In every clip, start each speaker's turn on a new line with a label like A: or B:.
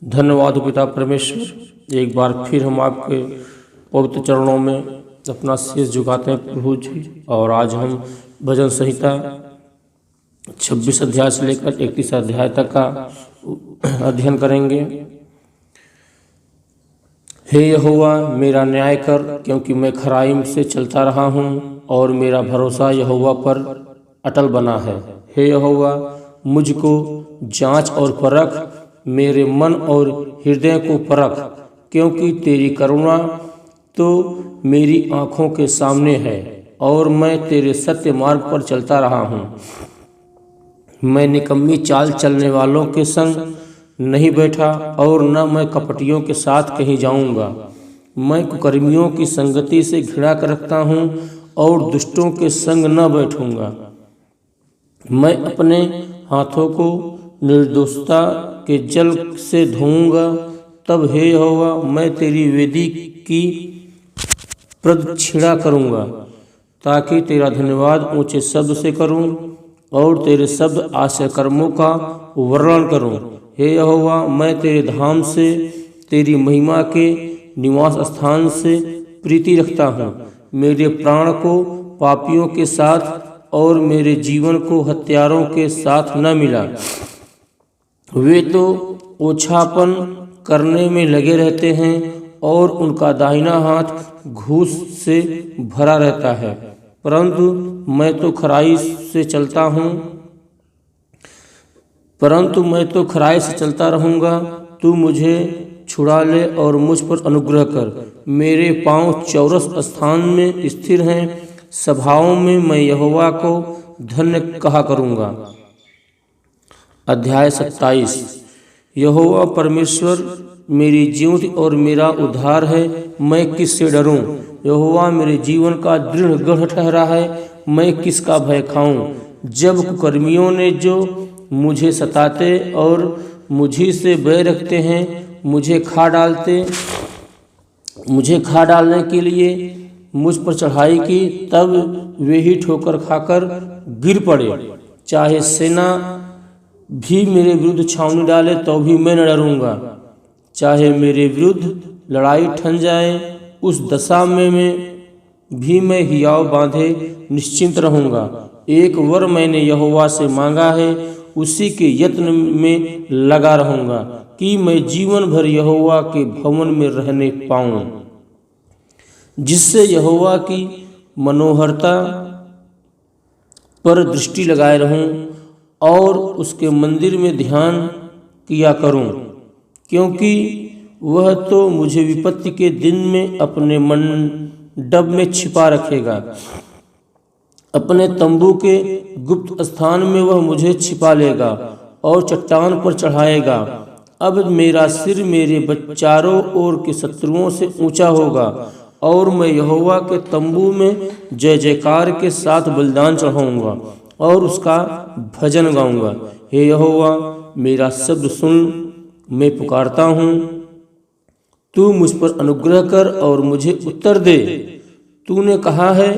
A: धन्यवाद पिता परमेश्वर, एक बार फिर हम आपके पवित्र चरणों में अपना शीश झुकाते हैं प्रभु जी। और आज हम भजन संहिता 26 अध्याय से लेकर 31 अध्याय तक का अध्ययन करेंगे। हे यहोवा मेरा न्याय कर, क्योंकि मैं खराई से चलता रहा हूँ और मेरा भरोसा यहोवा पर अटल बना है। हे यहोवा मुझको जांच और परख, मेरे मन और हृदय को परख, क्योंकि तेरी करुणा तो मेरी आँखों के सामने है और मैं तेरे सत्य मार्ग पर चलता रहा हूँ। मैं निकम्मी चाल चलने वालों के संग नहीं बैठा और न मैं कपटियों के साथ कहीं जाऊँगा। मैं कुकर्मियों की संगति से घृणा कर रखता हूँ और दुष्टों के संग न बैठूँगा। मैं अपने हाथों को निर्दोषता के जल से धोऊंगा। तब हे यहोवा मैं तेरी वेदी की प्रदक्षिणा करूंगा, ताकि तेरा धन्यवाद ऊंचे शब्द से करूं और तेरे शब्द आश्चर्य कर्मों का वर्णन करूं। हे यहोवा मैं तेरे धाम से, तेरी महिमा के निवास स्थान से प्रीति रखता हूं। मेरे प्राण को पापियों के साथ और मेरे जीवन को हत्यारों के साथ न मिला। वे तो ओछापन करने में लगे रहते हैं और उनका दाहिना हाथ घूस से भरा रहता है। परंतु मैं तो खराई से चलता रहूँगा। तू मुझे छुड़ा ले और मुझ पर अनुग्रह कर। मेरे पाँव चौरस स्थान में स्थिर हैं, सभाओं में मैं यहोवा को धन्य कहा करूँगा। अध्याय 27। यहोवा परमेश्वर मेरी ज्योति और मेरा उद्धार है, मैं किससे डरूं? यहोवा मेरे जीवन का दृढ़ गढ़ ठहरा है, मैं किसका भय खाऊं? जब कुकर्मियों ने जो मुझे सताते और मुझी से बैर रखते हैं, मुझे खा डालने के लिए मुझ पर चढ़ाई की, तब वे ही ठोकर खाकर गिर पड़े। चाहे सेना भी मेरे विरुद्ध छावनी डाले तो भी मैं न डरूंगा। चाहे मेरे विरुद्ध लड़ाई ठन जाए, उस दशा में भी मैं हियाव बांधे निश्चिंत रहूंगा। एक वर मैंने यहोवा से मांगा है, उसी के यत्न में लगा रहूंगा कि मैं जीवन भर यहोवा के भवन में रहने पाऊं, जिससे यहोवा की मनोहरता पर दृष्टि लगाए रहूं और उसके मंदिर में ध्यान किया करूं, क्योंकि वह तो मुझे विपत्ति के दिन में अपने मंडप में छिपा रखेगा। अपने तंबू के गुप्त स्थान में वह मुझे छिपा लेगा और चट्टान पर चढ़ाएगा। अब मेरा सिर मेरे चारों ओर के शत्रुओं से ऊंचा होगा और मैं यहोवा के तंबू में जय जयकार के साथ बलिदान चढ़ाऊंगा और उसका भजन गाऊंगा। हे यहोवा मेरा शब्द सुन, मैं पुकारता हूँ, तू मुझ पर अनुग्रह कर और मुझे उत्तर दे। तूने कहा है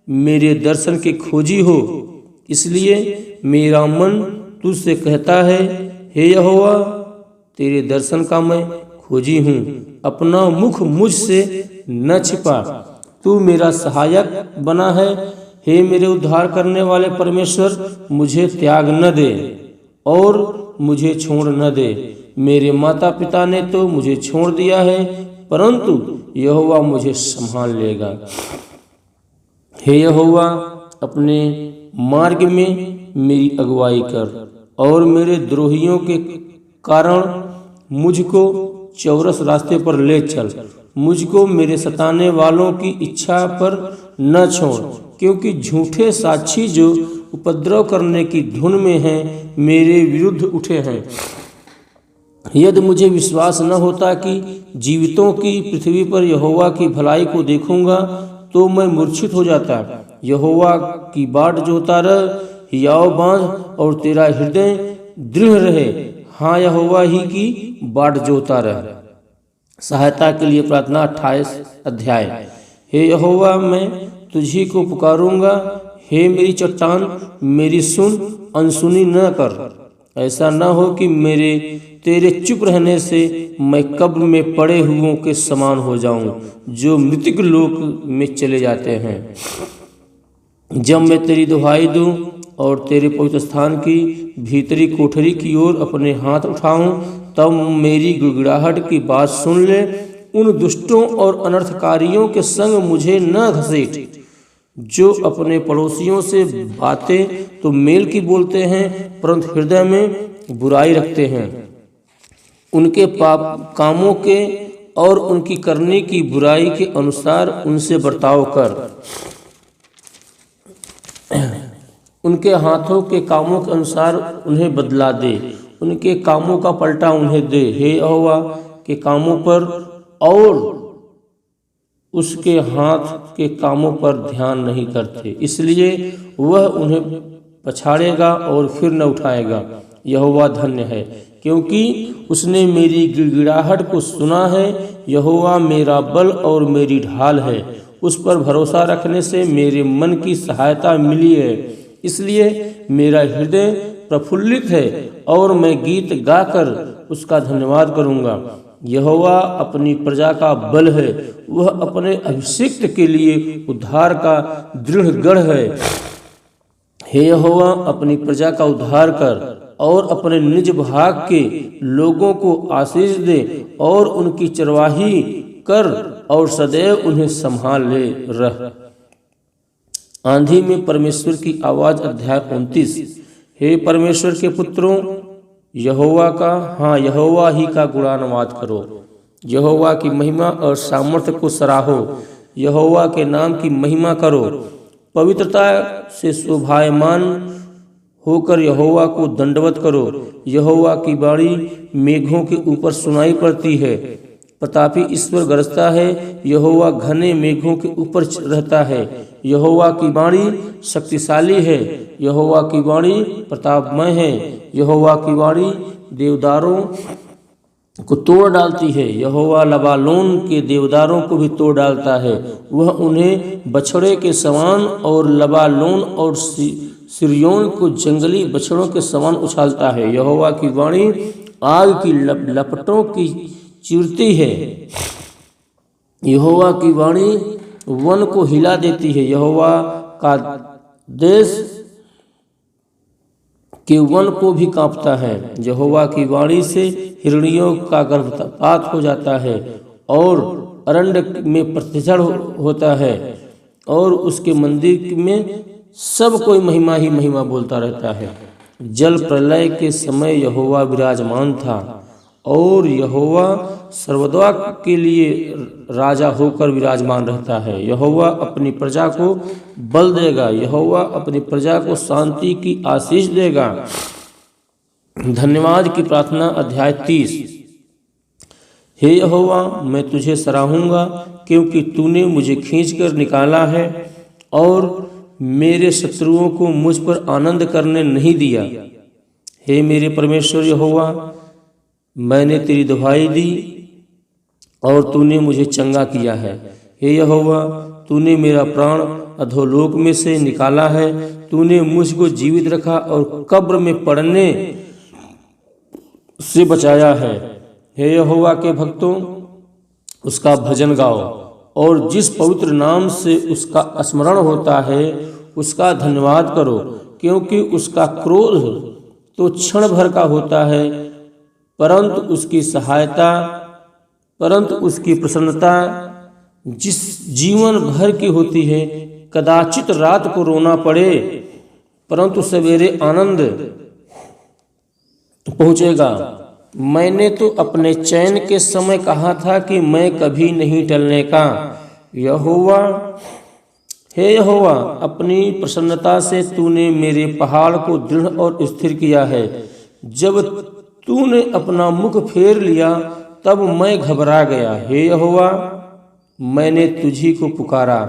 A: मेरे दर्शन के खोजी हो, इसलिए मेरा मन तुझसे कहता है। हे यहोवा तेरे दर्शन का मैं खोजी हूँ, अपना मुख मुझसे न छिपा। तू मेरा सहायक बना है। हे मेरे उद्धार करने वाले परमेश्वर, मुझे त्याग न दे और मुझे छोड़ न दे। मेरे माता पिता ने तो मुझे छोड़ दिया है, परंतु यहोवा मुझे संभाल लेगा। हे यहोवा अपने मार्ग में मेरी अगुवाई कर और मेरे द्रोहियों के कारण मुझको चौरस रास्ते पर ले चल। मुझको मेरे सताने वालों की इच्छा पर न छोड़, क्योंकि झूठे साक्षी जो उपद्रव करने की धुन में हैं, मेरे विरुद्ध उठे हैं। यदि मुझे विश्वास न होता कि जीवितों की पृथ्वी पर यहोवा की भलाई को देखूंगा, तो मैं मूर्छित हो जाता। यहोवा की बाट जोता रह, हियाव बांध और तेरा हृदय दृढ़ रहे। हाँ, यहोवा ही की बाट जोता रह। सहायता के लिए प्रार्थना 28 अध्याय। हे यहोवा मैं तुझी को पुकारूंगा। हे मेरी चट्टान, मेरी सुन, अनसुनी न कर। ऐसा न हो कि तेरे चुप रहने से मैं कब्र में पड़े हुओं के समान हो जाऊं, जो मृतिक लोक में चले जाते हैं। जब मैं तेरी दुहाई दूं और तेरे पवित्र स्थान की भीतरी कोठरी की ओर अपने हाथ उठाऊं, तब मेरी गिड़गिड़ाहट की बात सुन ले। उन दुष्टों और अनर्थकारियों के संग मुझे न घसीट, जो अपने पड़ोसियों से बातें तो मेल की बोलते हैं, परंतु हृदय में बुराई रखते हैं। उनके पाप कामों के और उनकी करने की बुराई के अनुसार उनसे बर्ताव कर। उनके हाथों के कामों के अनुसार उन्हें बदला दे, उनके कामों का पलटा उन्हें दे। हे यहोवा के कामों पर और उसके हाथ के कामों पर ध्यान नहीं करते, इसलिए वह उन्हें पछाड़ेगा और फिर न उठाएगा। यहोवा धन्य है, क्योंकि उसने मेरी गिड़गिड़ाहट को सुना है। यहोवा मेरा बल और मेरी ढाल है, उस पर भरोसा रखने से मेरे मन की सहायता मिली है। इसलिए मेरा हृदय प्रफुल्लित है और मैं गीत गाकर उसका धन्यवाद करूँगा। यहोवा अपनी प्रजा का बल है, वह अपने अभिषिक्त के लिए उद्धार का दृढ़ गढ़ है। हे यहोवा, अपनी प्रजा का उद्धार कर और अपने निज भाग के लोगों को आशीष दे और उनकी चरवाही कर और सदैव उन्हें संभाल ले रह। आंधी में परमेश्वर की आवाज, अध्याय 29। हे परमेश्वर के पुत्रों, यहोवा ही का गुणानुवाद करो। यहोवा की महिमा और सामर्थ्य को सराहो। यहोवा के नाम की महिमा करो। पवित्रता से शोभायमान होकर यहोवा को दंडवत करो। यहोवा की वाणी मेघों के ऊपर सुनाई पड़ती है। प्रतापी ईश्वर गरजता है, यहोवा घने मेघों के ऊपर रहता है। यहोवा की वाणी शक्तिशाली है, यहोवा की वाणी प्रतापमय है। यहोवा की वाणी देवदारों को तोड़ डालती है, यहोवा लबानोन के देवदारों को भी तोड़ डालता है। वह उन्हें बछड़े के समान और लबानोन और सिरियोन को जंगली बछड़ों के समान उछालता है। यहोवा की वाणी आग की लपटों की चीरती है। यहोवा की वाणी वन को हिला देती है। यहोवा का देश के वन को भी कांपता है। यहोवा की वाणी से हिरणियों का गर्भपात हो जाता है और अरण्य में प्रतिझड़ होता है, और उसके मंदिर में सब कोई महिमा ही महिमा बोलता रहता है। जल प्रलय के समय यहोवा विराजमान था, और यहोवा सर्वदा के लिए राजा होकर विराजमान रहता है। यहोवा अपनी प्रजा को बल देगा, यहोवा अपनी प्रजा को शांति की आशीष देगा। धन्यवाद की प्रार्थना, अध्याय 30। हे यहोवा, मैं तुझे सराहूंगा, क्योंकि तूने मुझे खींचकर निकाला है और मेरे शत्रुओं को मुझ पर आनंद करने नहीं दिया। हे मेरे परमेश्वर यहोवा, मैंने तेरी दुहाई दी और तूने मुझे चंगा किया है। हे यहोवा, तूने मेरा प्राण अधोलोक में से निकाला है। तूने मुझको जीवित रखा और कब्र में पड़ने से बचाया है। हे यहोवा के भक्तों, उसका भजन गाओ, और जिस पवित्र नाम से उसका स्मरण होता है उसका धन्यवाद करो, क्योंकि उसका क्रोध तो क्षण भर का होता है, परंतु उसकी प्रसन्नता जिस जीवन भर की होती है। कदाचित रात को रोना पड़े, परंतु सवेरे आनंद पहुँचेगा। मैंने तो अपने चैन के समय कहा था कि मैं कभी नहीं टलने का। हे यहोवा, अपनी प्रसन्नता से तूने मेरे पहाड़ को दृढ़ और स्थिर किया है। जब तूने अपना मुख फेर लिया तब मैं घबरा गया। हे यहोवा, मैंने तुझी को पुकारा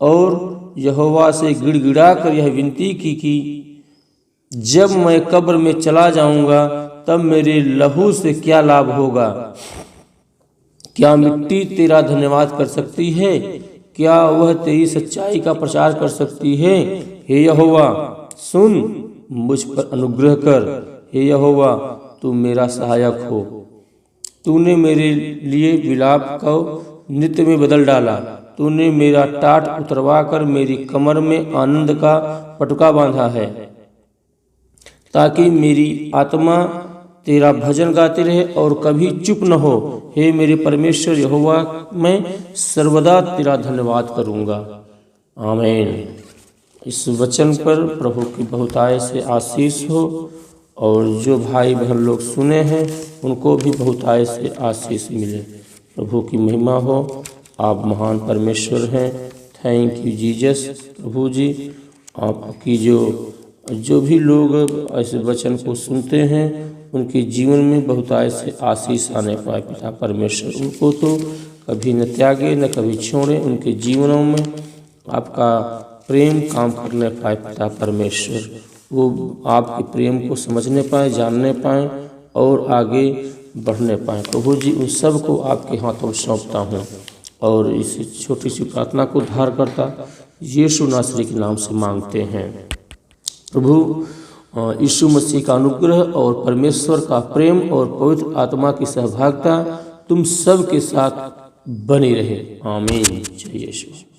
A: और यहोवा से गिड़गिड़ा कर यह विनती की कि जब मैं कब्र में चला जाऊंगा तब मेरे लहू से क्या लाभ होगा। क्या मिट्टी तेरा धन्यवाद कर सकती है? क्या वह तेरी सच्चाई का प्रचार कर सकती है? हे यहोवा, सुन, मुझ पर अनुग्रह कर। हे यहोवा तू मेरा सहायक हो। तूने मेरे लिए विलाप को नृत्य में बदल डाला। तूने मेरा टाट उतरवा कर मेरी कमर में आनंद का पटुका बांधा है, ताकि मेरी आत्मा तेरा भजन गाती रहे और कभी चुप न हो। हे मेरे परमेश्वर यहोवा, मैं सर्वदा तेरा धन्यवाद करूँगा। आमीन। इस वचन पर प्रभु की बहुतायत से आशीष हो, और जो भाई बहन लोग सुने हैं उनको भी बहुतायत से आशीष मिले। प्रभु की महिमा हो। आप महान परमेश्वर हैं। Thank you Jesus. प्रभु जी, आपकी जो भी लोग ऐसे वचन को सुनते हैं उनके जीवन में बहुतायत से आशीष आने पाए। पिता परमेश्वर उनको तो कभी न त्यागे न कभी छोड़े। उनके जीवनों में आपका प्रेम काम करने पाए। पिता परमेश्वर वो आपके प्रेम को समझने पाए, जानने पाए और आगे बढ़ने पाए। प्रभु जी, उन सब को आपके हाथों में सौंपता हूँ और इस छोटी सी प्रार्थना को धार करता यीशु नासरी के नाम से मांगते हैं। प्रभु यीशु मसीह का अनुग्रह और परमेश्वर का प्रेम और पवित्र आत्मा की सहभागिता तुम सब के साथ बनी रहे। आमीन। जय यीशु।